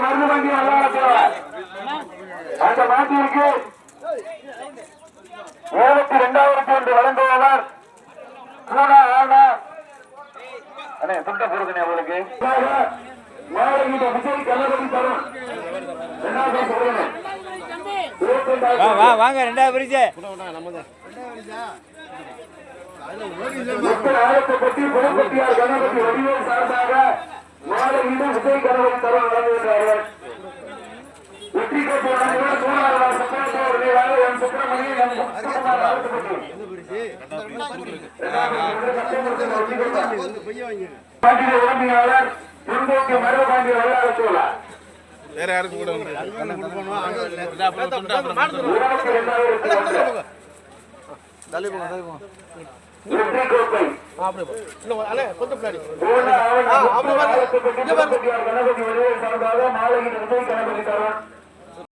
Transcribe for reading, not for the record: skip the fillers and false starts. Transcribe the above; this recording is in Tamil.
மருந்து வண்டி அந்த மாட்டிற்கு 72,000 வழங்குவார். பூனா ஆனா அண்ணே துண்ட பொறுக்கணே உங்களுக்கு விஜய் கலவரி தரும். வாங்க ரெண்டாவது பரிசு பற்றி புதுப்பட்டியார் கணபதி வடிவேல் சார்பாக மாலை மீண்டும் விஜய் கலவரி தரும் வழங்குகிறார்கள். வெற்றி கோப்பை சுப்பிரமணியன் உரிமையாளர் முன்போக்கு மருதபாண்டிய வல்லாரத்தோழர் வேற யாருக்கும் கூட மாலையில் விஜய் கணபதி தரும்.